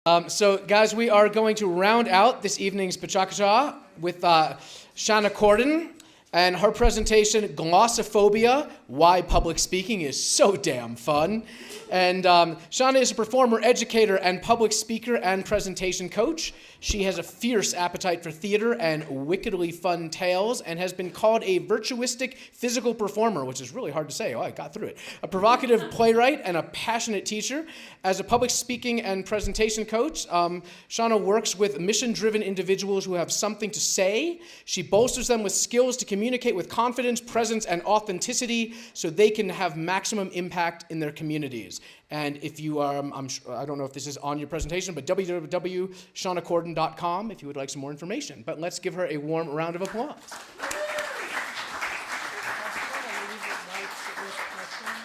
So, guys, we are going to round out this evening's Pecha with Shana Cordon and her presentation, Glossophobia, Why Public Speaking is So Damn Fun. And Shana is a performer, educator, and public speaker and presentation coach. She has a fierce appetite for theater and wickedly fun tales and has been called a virtuistic physical performer, which is really hard to say. Oh, I got through it. A provocative playwright and a passionate teacher. As a public speaking and presentation coach, Shana works with mission-driven individuals who have something to say. She bolsters them with skills to communicate with confidence, presence, and authenticity so they can have maximum impact in their communities. And if you are, I don't know if this is on your presentation, but www.shanacordon.com if you would like some more information. But let's give her a warm round of applause.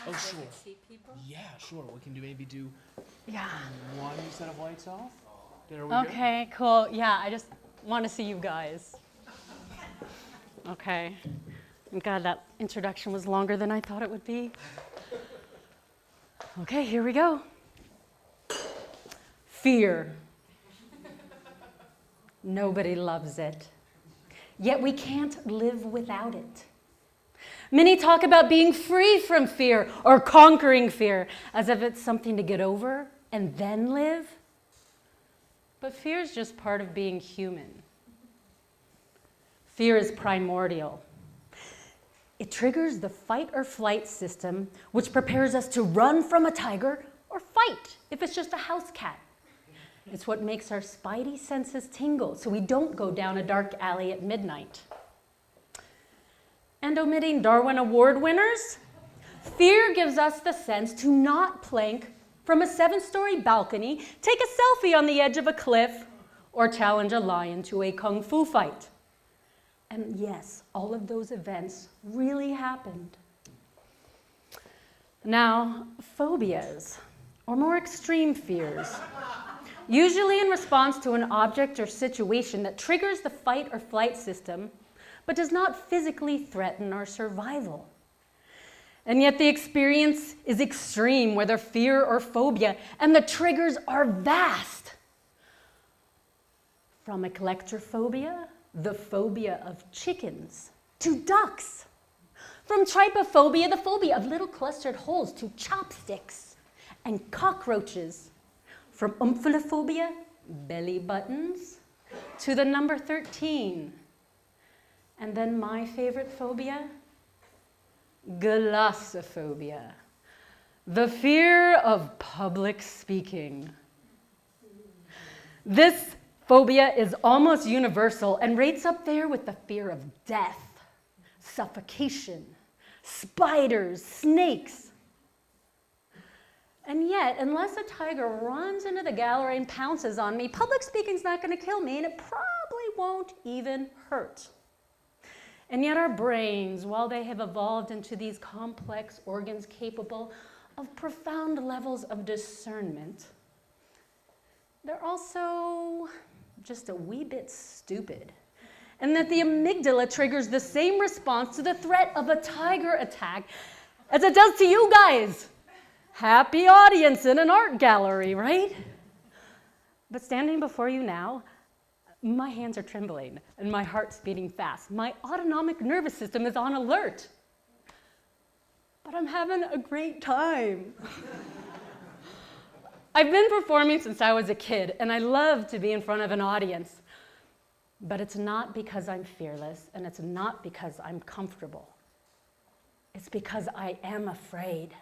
Oh, sure. Yeah, sure. We can maybe do one set of lights off. There we go. Okay, cool. Yeah, I just want to see you guys. Okay. And God, that introduction was longer than I thought it would be. Okay, here we go. Fear. Nobody loves it. Yet we can't live without it. Many talk about being free from fear or conquering fear as if it's something to get over and then live. But fear is just part of being human. Fear is primordial. It triggers the fight or flight system, which prepares us to run from a tiger or fight if it's just a house cat. It's what makes our spidey senses tingle so we don't go down a dark alley at midnight. And omitting Darwin Award winners, fear gives us the sense to not plank from a 7-story balcony, take a selfie on the edge of a cliff, or challenge a lion to a kung fu fight. And yes, all of those events really happened. Now, phobias, or more extreme fears, usually in response to an object or situation that triggers the fight or flight system, but does not physically threaten our survival. And yet the experience is extreme, whether fear or phobia, and the triggers are vast. From eclectrophobia, the phobia of chickens, to ducks. From trypophobia, the phobia of little clustered holes, to chopsticks and cockroaches. From omphallophobia, belly buttons, to the number 13. And then my favorite phobia, glossophobia, the fear of public speaking. This phobia is almost universal and rates up there with the fear of death, suffocation, spiders, snakes. And yet, unless a tiger runs into the gallery and pounces on me, public speaking's not going to kill me, and it probably won't even hurt. And yet our brains, while they have evolved into these complex organs capable of profound levels of discernment, they're also just a wee bit stupid. And that the amygdala triggers the same response to the threat of a tiger attack as it does to you guys. Happy audience in an art gallery, right? But standing before you now, my hands are trembling and my heart's beating fast. My autonomic nervous system is on alert. But I'm having a great time. I've been performing since I was a kid, and I love to be in front of an audience. But it's not because I'm fearless, and it's not because I'm comfortable. It's because I am afraid.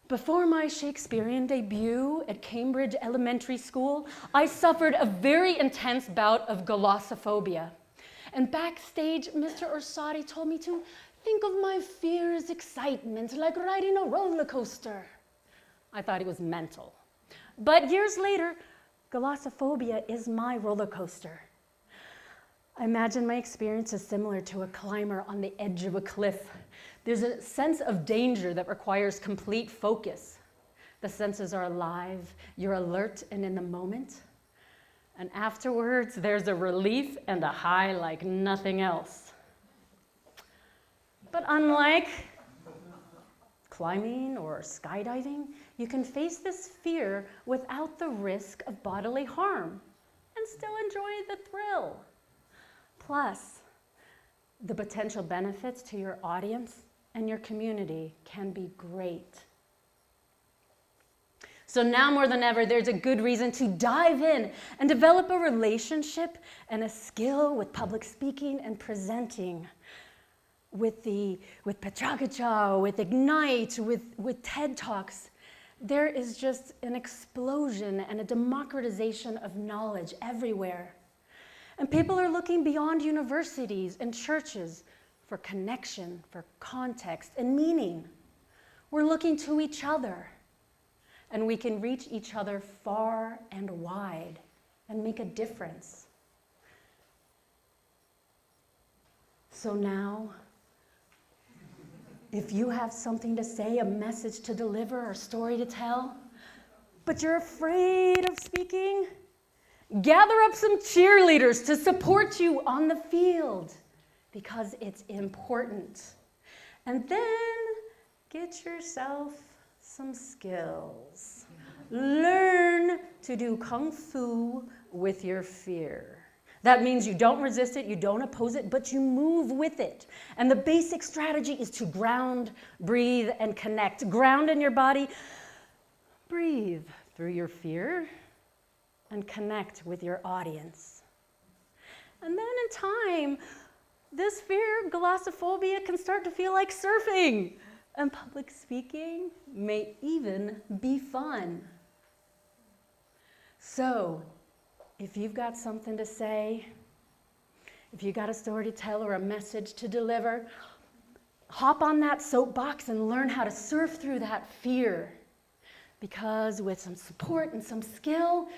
Before my Shakespearean debut at Cambridge Elementary School, I suffered a very intense bout of glossophobia. And backstage, Mr. Orsatti told me to think of my fear as excitement, like riding a roller coaster. I thought he was mental. But years later, glossophobia is my roller coaster. I imagine my experience is similar to a climber on the edge of a cliff. There's a sense of danger that requires complete focus. The senses are alive, you're alert and in the moment. And afterwards, there's a relief and a high like nothing else. But unlike climbing or skydiving, you can face this fear without the risk of bodily harm and still enjoy the thrill. Plus, the potential benefits to your audience and your community can be great. So now more than ever, there's a good reason to dive in and develop a relationship and a skill with public speaking and presenting, with Pecha, with Ignite, with TED Talks. There is just an explosion and a democratization of knowledge everywhere. And people are looking beyond universities and churches for connection, for context, and meaning. We're looking to each other. And we can reach each other far and wide and make a difference. So now, if you have something to say, a message to deliver, or a story to tell, but you're afraid of speaking, gather up some cheerleaders to support you on the field, because it's important. And then get yourself some skills. Learn to do kung fu with your fear. That means you don't resist it, you don't oppose it, but you move with it. And the basic strategy is to ground, breathe, and connect. Ground in your body, breathe through your fear, and connect with your audience. And then in time, this fear, glossophobia, can start to feel like surfing. And public speaking may even be fun. So, if you've got something to say, if you've got a story to tell or a message to deliver, hop on that soapbox and learn how to surf through that fear. Because with some support and some skill,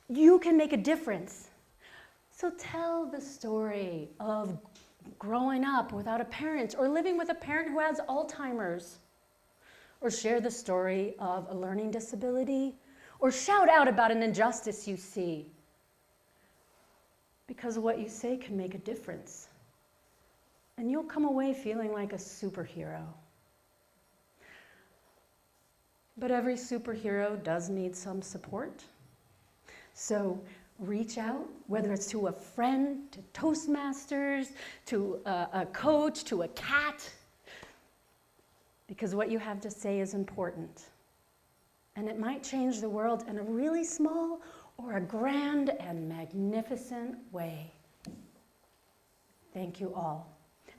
you can make a difference. So tell the story of growing up without a parent, or living with a parent who has Alzheimer's, or share the story of a learning disability, or shout out about an injustice you see. Because what you say can make a difference. And you'll come away feeling like a superhero. But every superhero does need some support. So reach out, whether it's to a friend, to Toastmasters, to a coach, to a cat, because what you have to say is important. And it might change the world in a really small or a grand and magnificent way. Thank you all.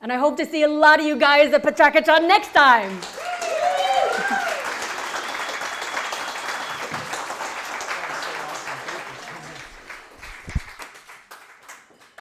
And I hope to see a lot of you guys at Pecha next time.